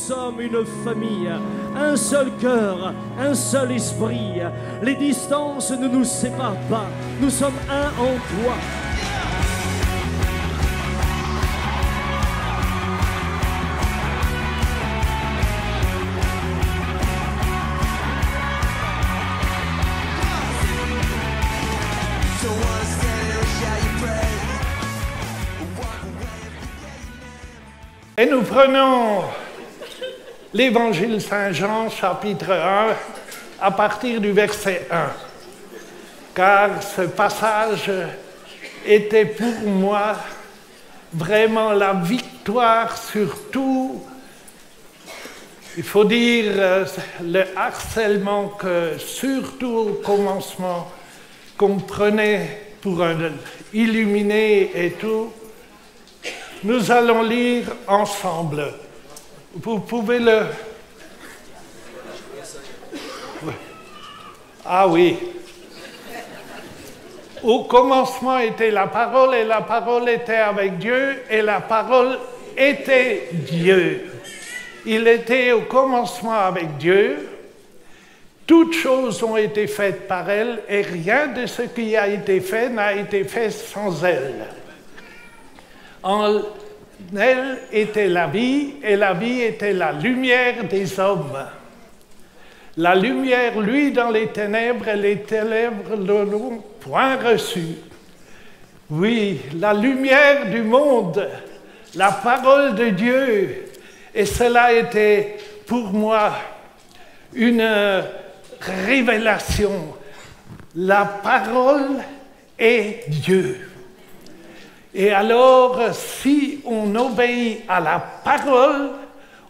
sommes une famille, un seul cœur, un seul esprit. Les distances ne nous séparent pas, nous sommes un en toi. Et nous prenons l'Évangile Saint-Jean, chapitre 1, à partir du verset 1. Car ce passage était pour moi vraiment la victoire sur tout, il faut dire, le harcèlement que, surtout au commencement, qu'on prenait pour un illuminé et tout. Nous allons lire ensemble. Vous pouvez le... Oui. Ah oui. Au commencement était la parole, et la parole était avec Dieu, et la parole était Dieu. Il était au commencement avec Dieu. Toutes choses ont été faites par elle, et rien de ce qui a été fait n'a été fait sans elle. En elle était la vie, et la vie était la lumière des hommes. La lumière, lui, dans les ténèbres, et les ténèbres ne l'ont point reçue. Oui, la lumière du monde, la parole de Dieu, et cela était pour moi une révélation. La parole est Dieu. Et alors, si on obéit à la parole,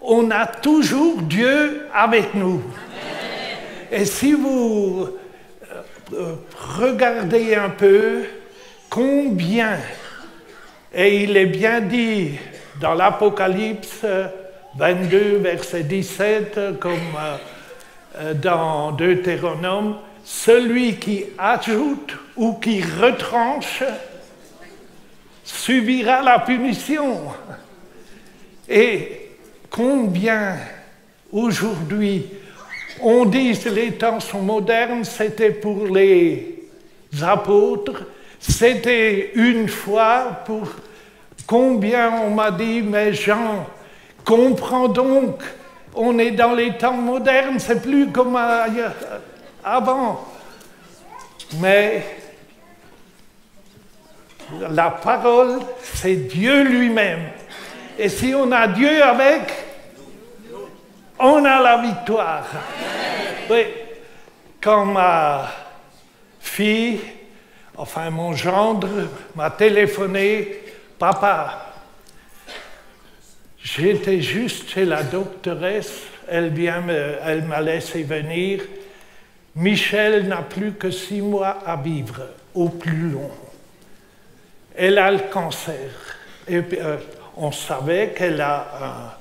on a toujours Dieu avec nous. Amen. Et si vous regardez un peu combien, et il est bien dit dans l'Apocalypse 22, verset 17, comme dans Deutéronome, celui qui ajoute ou qui retranche subira la punition. Et combien aujourd'hui on dit que les temps sont modernes, c'était pour les apôtres, c'était une fois pour combien on m'a dit, mais Jean, comprends donc, on est dans les temps modernes, c'est plus comme avant. Mais la parole, c'est Dieu lui-même. Et si on a Dieu avec, on a la victoire. Oui. Quand ma fille, enfin mon gendre, m'a téléphoné, papa, j'étais juste chez la doctoresse, elle m'a laissé venir. Michel n'a plus que 6 mois à vivre, au plus long. Elle a le cancer. Et on savait qu'elle a,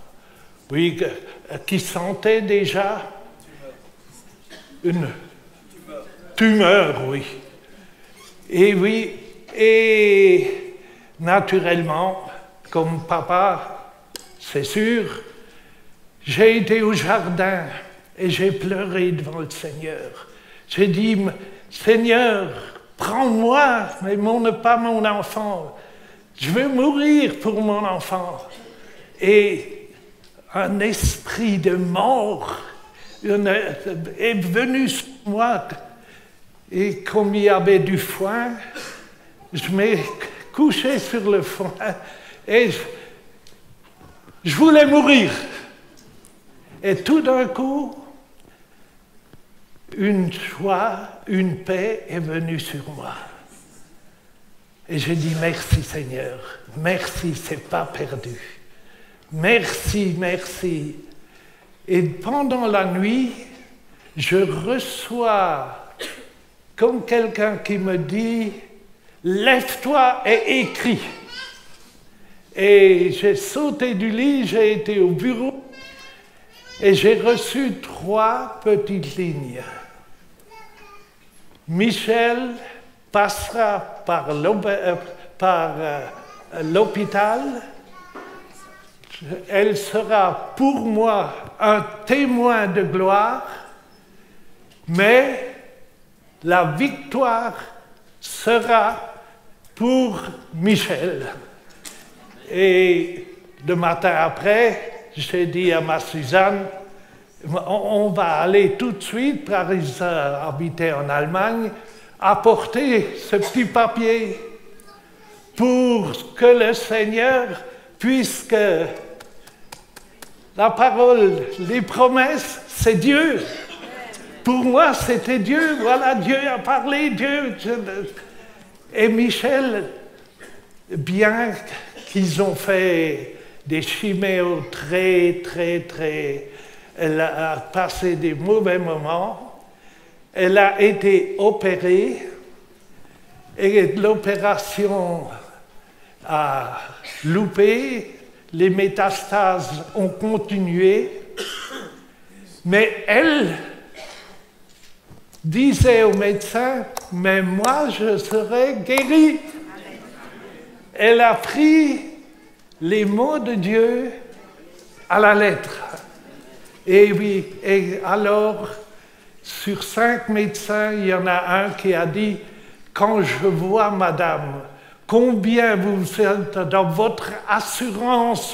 qui sentait déjà une tumeur, oui. Et oui, et naturellement, comme papa, c'est sûr, j'ai été au jardin et j'ai pleuré devant le Seigneur. J'ai dit, Seigneur, prends-moi, mais pas mon enfant. Je veux mourir pour mon enfant. Et un esprit de mort est venu sur moi. Et comme il y avait du foin, je m'ai couché sur le foin et je voulais mourir. Et tout d'un coup, une joie, une paix est venue sur moi. Et j'ai dit merci Seigneur, merci, c'est pas perdu. Merci, merci. Et pendant la nuit, je reçois comme quelqu'un qui me dit lève-toi et écris. Et j'ai sauté du lit, j'ai été au bureau et j'ai reçu 3 petites lignes. Michel passera par l'hôpital elle sera pour moi un témoin de gloire, mais la victoire sera pour Michel. Et le matin après, j'ai dit à ma Suzanne, on va aller tout de suite, car ils habitaient en Allemagne, apporter ce petit papier pour que le Seigneur, puisque la parole, les promesses, c'est Dieu. Pour moi, c'était Dieu. Voilà, Dieu a parlé, Dieu. Et Michel, bien qu'ils ont fait des chiméos très... Elle a passé des mauvais moments. Elle a été opérée et l'opération a loupé. Les métastases ont continué. Mais elle disait au médecin, mais moi je serai guérie. Elle a pris les mots de Dieu à la lettre. Et oui, et alors, sur 5 médecins, il y en a un qui a dit, quand je vois madame, combien vous êtes dans votre assurance,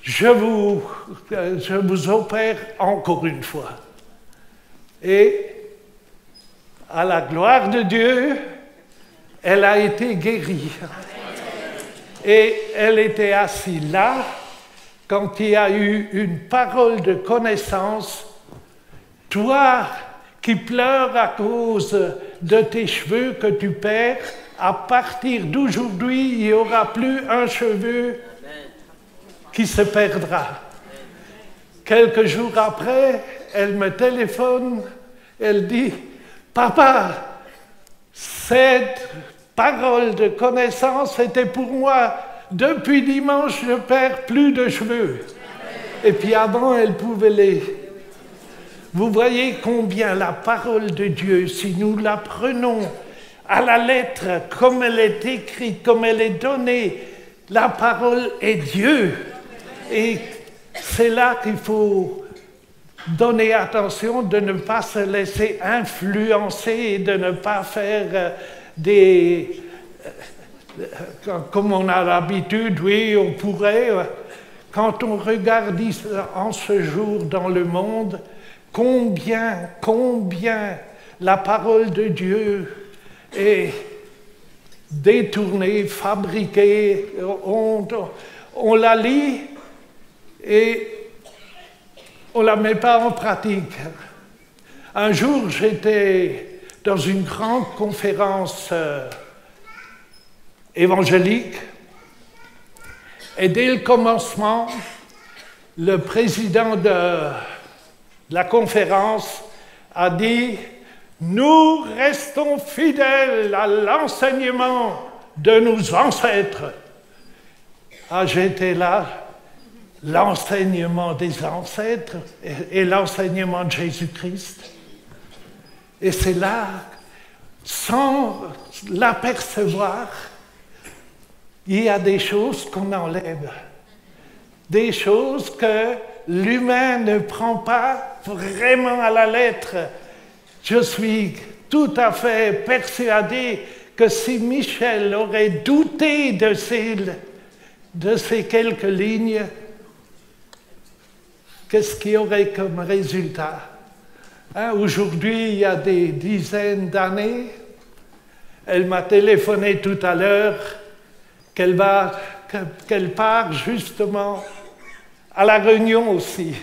je vous opère encore une fois. Et à la gloire de Dieu, elle a été guérie. Et elle était assise là, quand il y a eu une parole de connaissance, toi qui pleures à cause de tes cheveux que tu perds, à partir d'aujourd'hui, il n'y aura plus un cheveu qui se perdra. Quelques jours après, elle me téléphone, elle dit, « Papa, cette parole de connaissance était pour moi. Depuis dimanche, je ne perds plus de cheveux. » Et puis avant, elle pouvait les... Vous voyez combien la parole de Dieu, si nous la prenons à la lettre, comme elle est écrite, comme elle est donnée, la parole est Dieu. Et c'est là qu'il faut donner attention de ne pas se laisser influencer et de ne pas faire des... Comme on a l'habitude, oui, on pourrait... Quand on regarde en ce jour dans le monde, combien la parole de Dieu est détournée, fabriquée, on la lit et on ne la met pas en pratique. Un jour, j'étais dans une grande conférence évangélique et dès le commencement, le président de la conférence a dit « Nous restons fidèles à l'enseignement de nos ancêtres. » Ah, j'étais là, l'enseignement des ancêtres et l'enseignement de Jésus-Christ. Et c'est là, sans l'apercevoir, il y a des choses qu'on enlève, des choses que l'humain ne prend pas vraiment à la lettre. Je suis tout à fait persuadé que si Michel aurait douté de ces quelques lignes, qu'est-ce qu'il y aurait comme résultat? Hein, aujourd'hui, il y a des dizaines d'années, elle m'a téléphoné tout à l'heure qu'elle part justement à la Réunion aussi.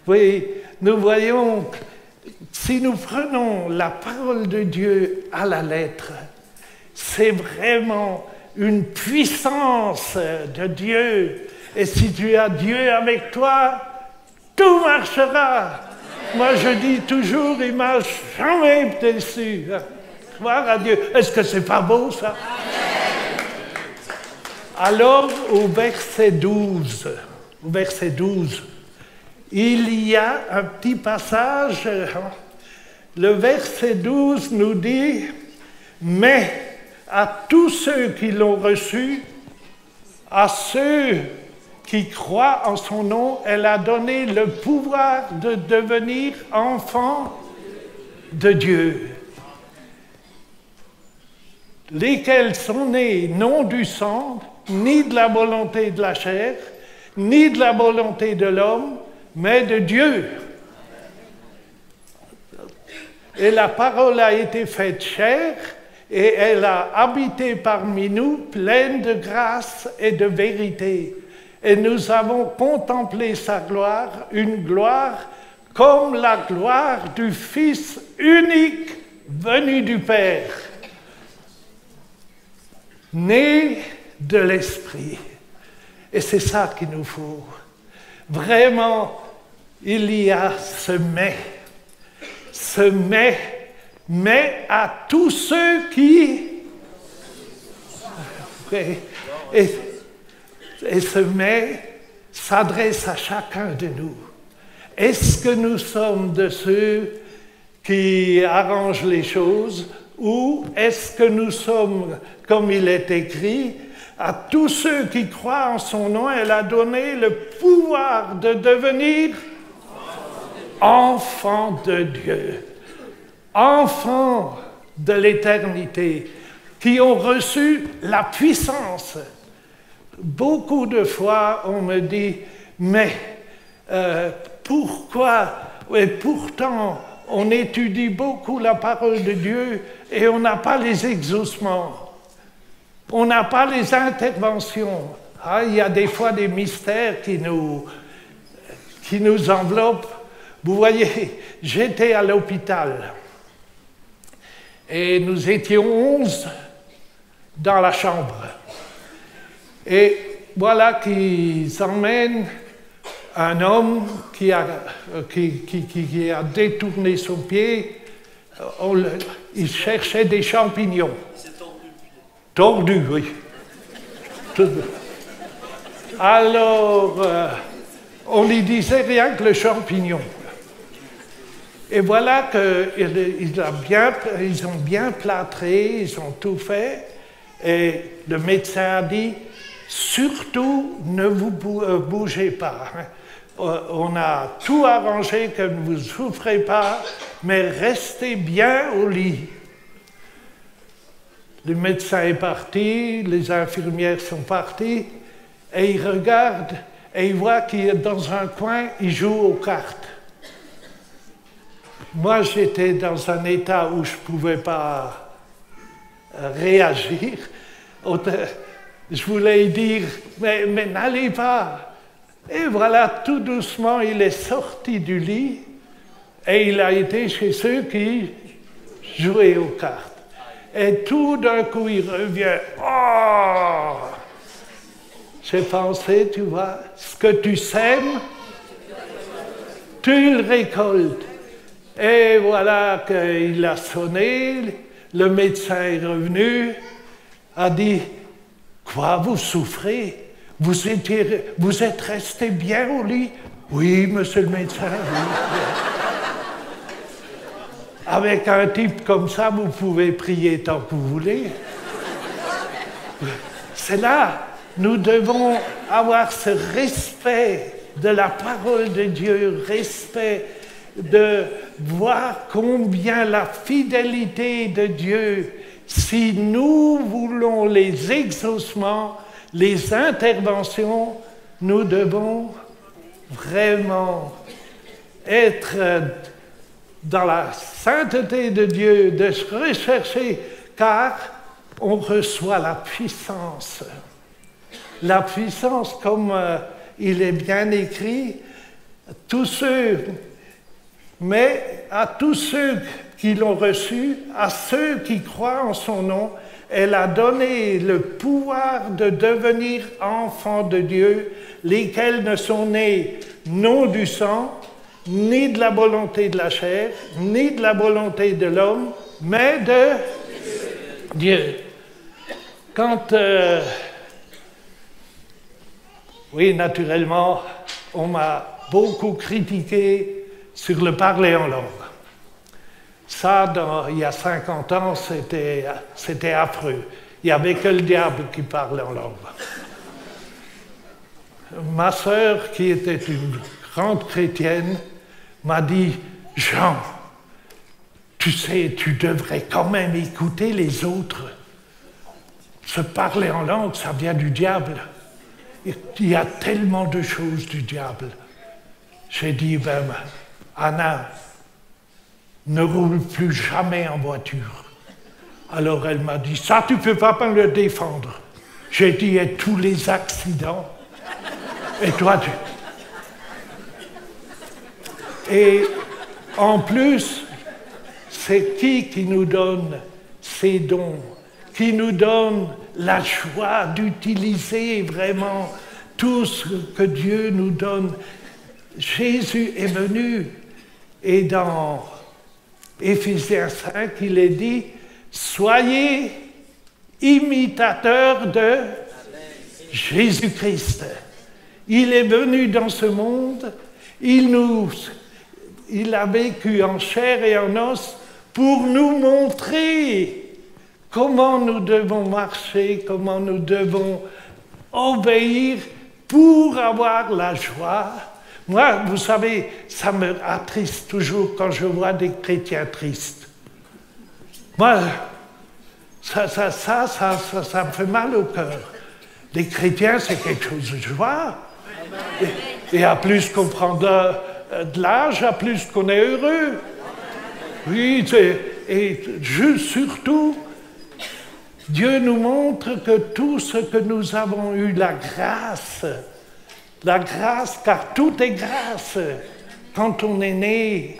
Oui, nous voyons, si nous prenons la parole de Dieu à la lettre, c'est vraiment une puissance de Dieu. Et si tu as Dieu avec toi, tout marchera. Moi, je dis toujours, il ne m'a jamais déçu. Gloire à Dieu. Est-ce que c'est pas beau, ça? Alors, au verset 12, il y a un petit passage. Le verset 12 nous dit « Mais à tous ceux qui l'ont reçu, À ceux qui croient en son nom, elle a donné le pouvoir de devenir enfants de Dieu, lesquels sont nés non du sang, ni de la volonté de la chair, ni de la volonté de l'homme, mais de Dieu. Et la parole a été faite chair, et elle a habité parmi nous, pleine de grâce et de vérité. Et nous avons contemplé sa gloire, une gloire comme la gloire du Fils unique venu du Père, né de l'Esprit. Et c'est ça qu'il nous faut. Vraiment, il y a ce mais à tous ceux qui... Et ce mais s'adresse à chacun de nous. Est-ce que nous sommes de ceux qui arrangent les choses ou est-ce que nous sommes, comme il est écrit, à tous ceux qui croient en son nom, elle a donné le pouvoir de devenir enfants de Dieu, enfants de l'éternité, qui ont reçu la puissance. Beaucoup de fois, on me dit, mais pourquoi, et pourtant, on étudie beaucoup la parole de Dieu et on n'a pas les exaucements, on n'a pas les interventions. Ah, il y a des fois des mystères qui nous enveloppent. Vous voyez, j'étais à l'hôpital et nous étions 11 dans la chambre. Et voilà qu'ils emmènent un homme qui a détourné son pied. Il cherchait des champignons. Il s'est tordu le pied. Tordu, oui. Alors, on lui disait rien que le champignon. Et voilà qu'ils ont bien plâtré, ils ont tout fait. Et le médecin a dit, surtout ne vous bougez pas. On a tout arrangé, que ne vous souffrez pas, mais restez bien au lit. Le médecin est parti, les infirmières sont parties, et il regarde et il voit qu'il est dans un coin, il joue aux cartes. Moi, j'étais dans un état où je ne pouvais pas réagir. Je voulais dire, mais n'allez pas. Et voilà, tout doucement, il est sorti du lit et il a été chez ceux qui jouaient aux cartes. Et tout d'un coup, il revient. Oh! J'ai pensé, tu vois, ce que tu sèmes, tu le récoltes. Et voilà qu'il a sonné, le médecin est revenu, a dit, quoi, vous souffrez? Vous êtes resté bien au lit? Oui, monsieur le médecin, oui. Avec un type comme ça, vous pouvez prier tant que vous voulez. C'est là, nous devons avoir ce respect de la parole de Dieu, respect de voir combien la fidélité de Dieu, si nous voulons les exaucements, les interventions, nous devons vraiment être dans la sainteté de Dieu, de se rechercher, car on reçoit la puissance. La puissance, comme il est bien écrit, mais à tous ceux qui l'ont reçu, à ceux qui croient en son nom, elle a donné le pouvoir de devenir enfants de Dieu, lesquels ne sont nés non du sang, ni de la volonté de la chair, ni de la volonté de l'homme, mais de Dieu. Quand, oui, naturellement, on m'a beaucoup critiqué sur le parler en langue. Ça, il y a 50 ans, c'était affreux. Il n'y avait que le diable qui parlait en langue. ma sœur, qui était une grande chrétienne, m'a dit « Jean, tu sais, tu devrais quand même écouter les autres. Se parler en langue, ça vient du diable. Il y a tellement de choses du diable. » J'ai dit « Ben, Anna, ne roule plus jamais en voiture. » Alors elle m'a dit « Ça, tu ne peux pas me le défendre. » J'ai dit « Et tous les accidents. Et toi, tu... » Et en plus, c'est qui nous donne ces dons, qui nous donne la joie d'utiliser vraiment tout ce que Dieu nous donne. Jésus est venu, et dans Éphésiens 5, il est dit « Soyez imitateurs de Jésus-Christ. » Il est venu dans ce monde, il a vécu en chair et en os pour nous montrer comment nous devons marcher, comment nous devons obéir pour avoir la joie. Moi, vous savez, ça me attriste toujours quand je vois des chrétiens tristes. Moi, ça me fait mal au cœur. Les chrétiens, c'est quelque chose de joie. Et à plus qu'on prend de l'âge, à plus qu'on est heureux. Oui, et surtout, Dieu nous montre que tout ce que nous avons eu, la grâce, car tout est grâce. Quand on est né,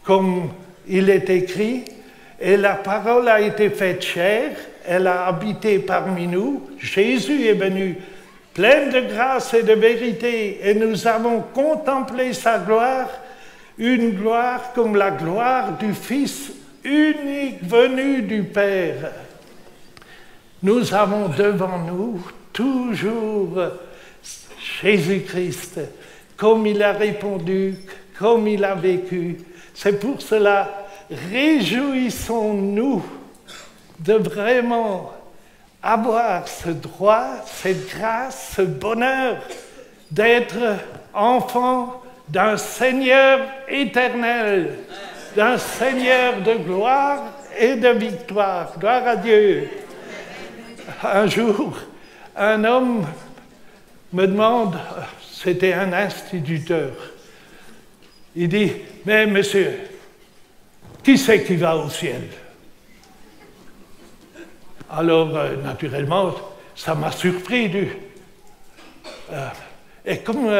comme il est écrit, et la parole a été faite chair, elle a habité parmi nous, Jésus est venu plein de grâce et de vérité, et nous avons contemplé sa gloire, une gloire comme la gloire du Fils unique venu du Père. Nous avons devant nous toujours Jésus-Christ, comme il a répondu, comme il a vécu. C'est pour cela, réjouissons-nous de vraiment avoir ce droit, cette grâce, ce bonheur d'être enfant d'un Seigneur éternel, d'un Seigneur de gloire et de victoire. Gloire à Dieu. Un jour, un homme me demande, c'était un instituteur, il dit, mais monsieur, qui c'est qui va au ciel? Alors, naturellement, ça m'a surpris. Et comme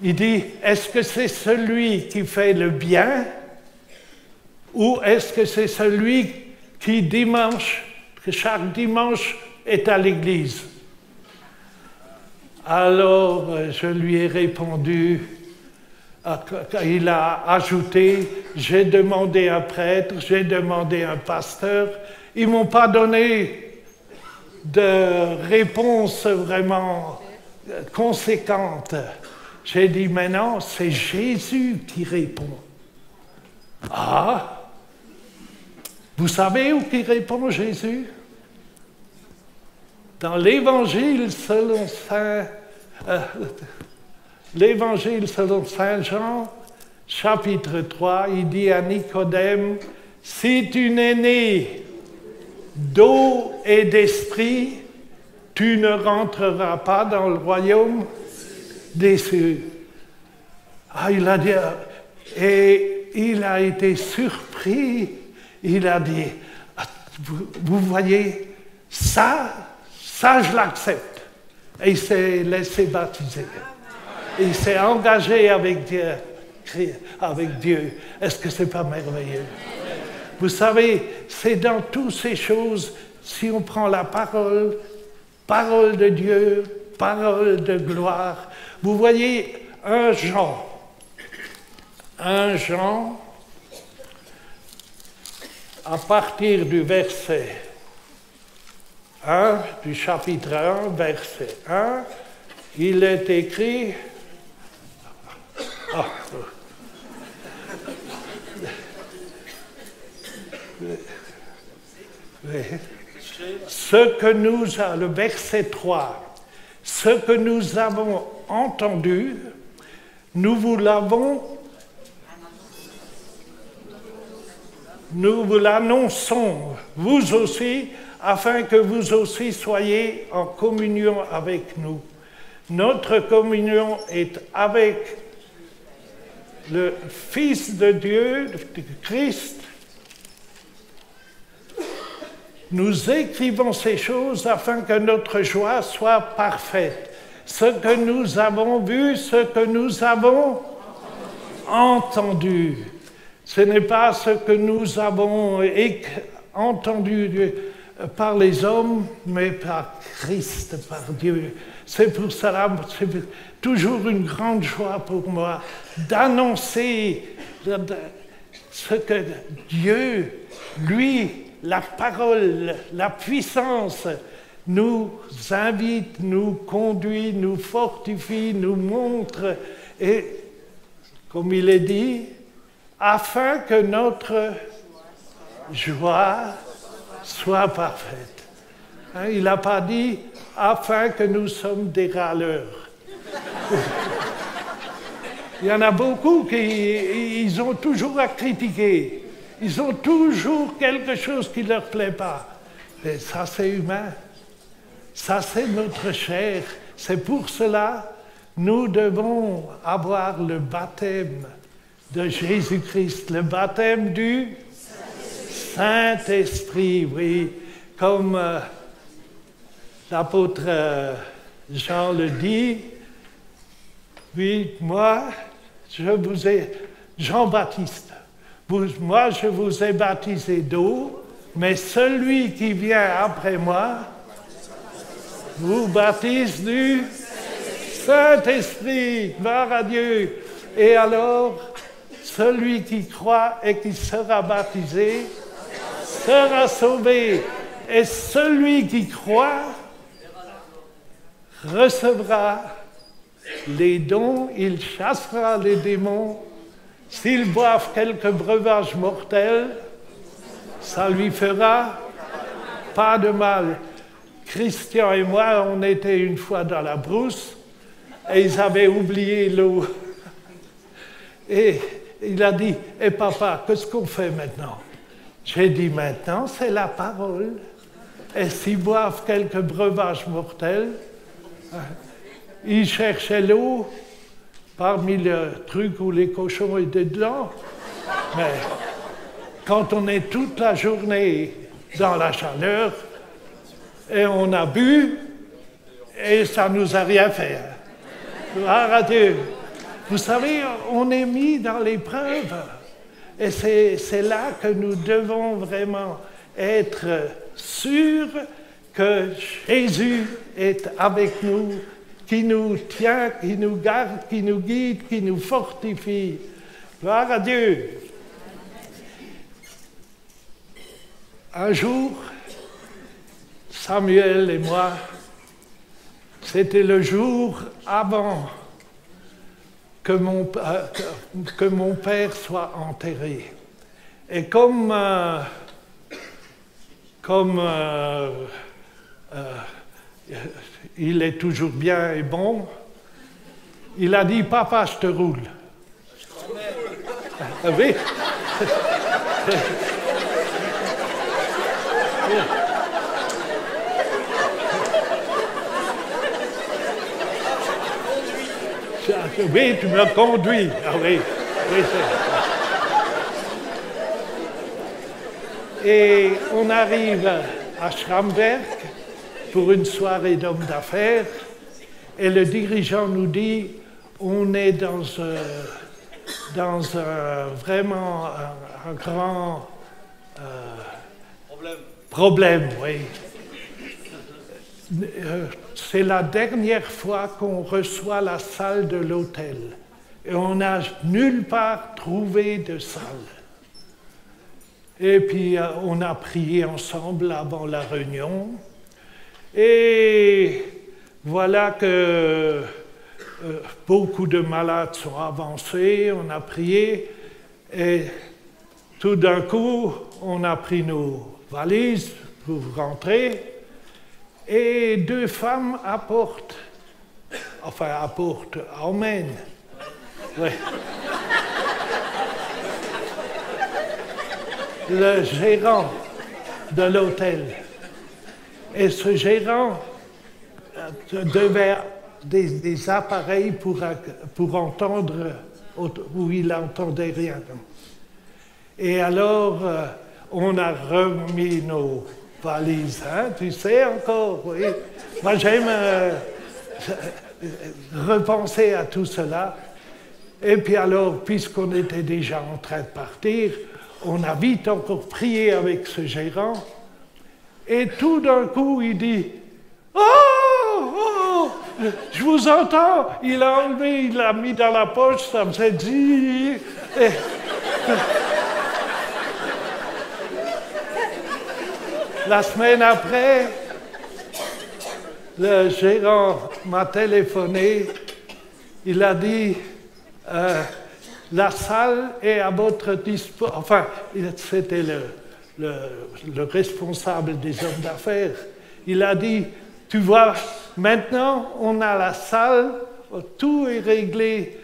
il dit, est-ce que c'est celui qui fait le bien ou est-ce que c'est celui qui chaque dimanche est à l'église? Alors, je lui ai répondu, il a ajouté, j'ai demandé un prêtre, j'ai demandé un pasteur, ils ne m'ont pas donné de réponse vraiment conséquente. J'ai dit, maintenant, c'est Jésus qui répond. Ah, vous savez où qui répond Jésus? Dans l'Évangile selon Saint Jean, chapitre 3, il dit à Nicodème, « Si tu n'es né d'eau et d'esprit, tu ne rentreras pas dans le royaume des cieux. » Ah, il a dit, et il a été surpris, il a dit, « Vous voyez, ça je l'accepte. » Et il s'est laissé baptiser. Il s'est engagé avec Dieu. Est-ce que ce n'est pas merveilleux? Vous savez, c'est dans toutes ces choses, si on prend la parole de Dieu, parole de gloire. Vous voyez, un Jean, à partir du verset 1, du chapitre 1, verset 1, il est écrit... Ah. Oui. le verset 3, ce que nous avons entendu, nous vous l'annonçons, vous aussi, afin que vous aussi soyez en communion avec nous. Notre communion est avec le Fils de Dieu, Christ. Nous écrivons ces choses afin que notre joie soit parfaite. Ce que nous avons vu, ce que nous avons entendu. Ce n'est pas ce que nous avons entendu par les hommes, mais par Christ, par Dieu. C'est pour cela, c'est toujours une grande joie pour moi d'annoncer ce que Dieu, lui, la parole, la puissance, nous invite, nous conduit, nous fortifie, nous montre, et comme il est dit, afin que notre joie soit parfaite. Hein, il n'a pas dit afin que nous sommes des râleurs. Il y en a beaucoup qui ils ont toujours à critiquer. Ils ont toujours quelque chose qui ne leur plaît pas. Et ça, c'est humain. Ça, c'est notre chair. C'est pour cela que nous devons avoir le baptême de Jésus-Christ, le baptême du Saint-Esprit, oui. Comme l'apôtre Jean le dit, oui, moi, Jean-Baptiste, moi, je vous ai baptisé d'eau, mais celui qui vient après moi vous baptise du Saint-Esprit. Gloire à Dieu. Et alors, celui qui croit et qui sera baptisé sera sauvé. Et celui qui croit recevra les dons, il chassera les démons. S'ils boivent quelques breuvages mortels, ça lui fera pas de mal. Christian et moi, on était une fois dans la brousse et ils avaient oublié l'eau. Et il a dit, « Et papa, qu'est-ce qu'on fait maintenant ?» J'ai dit, « Maintenant, c'est la parole. Et s'ils boivent quelques breuvages mortels, ils cherchaient l'eau parmi le truc où les cochons étaient dedans. Mais quand on est toute la journée dans la chaleur, et on a bu, et ça ne nous a rien fait. Gloire à Dieu. Vous savez, on est mis dans l'épreuve. Et c'est là que nous devons vraiment être sûrs que Jésus est avec nous, qui nous tient, qui nous garde, qui nous guide, qui nous fortifie. Gloire à Dieu. Un jour, Samuel et moi, c'était le jour avant que mon père soit enterré. Et comme il est toujours bien et bon, il a dit, « Papa, je te roule. » Oui. Oui, tu me conduis. Ah oui, oui, et on arrive à Schramberg pour une soirée d'hommes d'affaires et le dirigeant nous dit, on est dans vraiment un grand problème, oui. C'est la dernière fois qu'on reçoit la salle de l'hôtel et on n'a nulle part trouvé de salle. Et puis on a prié ensemble avant la réunion et voilà que beaucoup de malades sont avancés, on a prié et tout d'un coup on a pris nos valises, vous rentrez, et 2 femmes emmènent. Ouais. Le gérant de l'hôtel. Et ce gérant devait des appareils pour entendre où il n'entendait rien. Et alors, on a remis nos valises, hein, tu sais encore, oui. Moi, j'aime repenser à tout cela. Et puis alors, puisqu'on était déjà en train de partir, on a vite encore prié avec ce gérant. Et tout d'un coup, il dit « Oh, je vous entends !» Il a enlevé, il l'a mis dans la poche, ça me faisait dit. La semaine après, le gérant m'a téléphoné. Il a dit la salle est à votre disposition. Enfin, c'était le responsable des hommes d'affaires. Il a dit, tu vois, maintenant on a la salle, tout est réglé.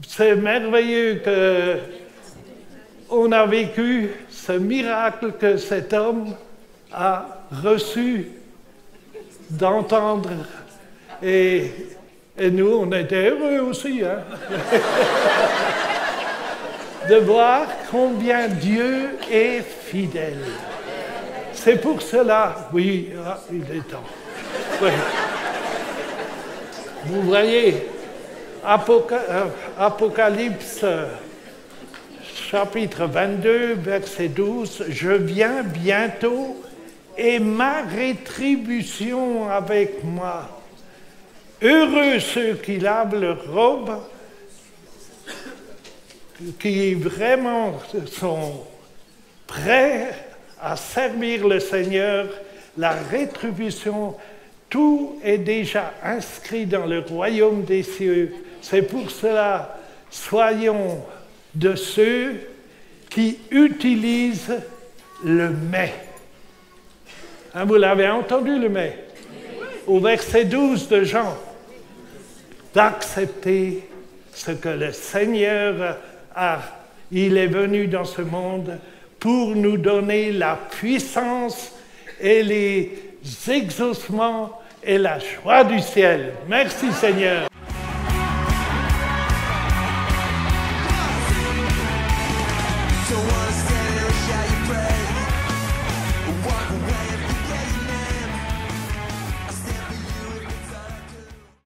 C'est merveilleux qu'on a vécu ce miracle que cet homme a reçu d'entendre. Et nous, on était heureux aussi, hein? De voir combien Dieu est fidèle. C'est pour cela, oui, il est temps. Oui. Vous voyez, Apocalypse, chapitre 22, verset 12, « Je viens bientôt et ma rétribution avec moi. Heureux ceux qui lavent leur robe, qui vraiment sont prêts à servir le Seigneur, la rétribution, tout est déjà inscrit dans le royaume des cieux. C'est pour cela, soyons de ceux qui utilisent le mais. Hein, vous l'avez entendu, le mais? Au verset 12 de Jean, d'accepter ce que le Seigneur a. Il est venu dans ce monde pour nous donner la puissance et les exaucements et la joie du ciel. Merci Seigneur.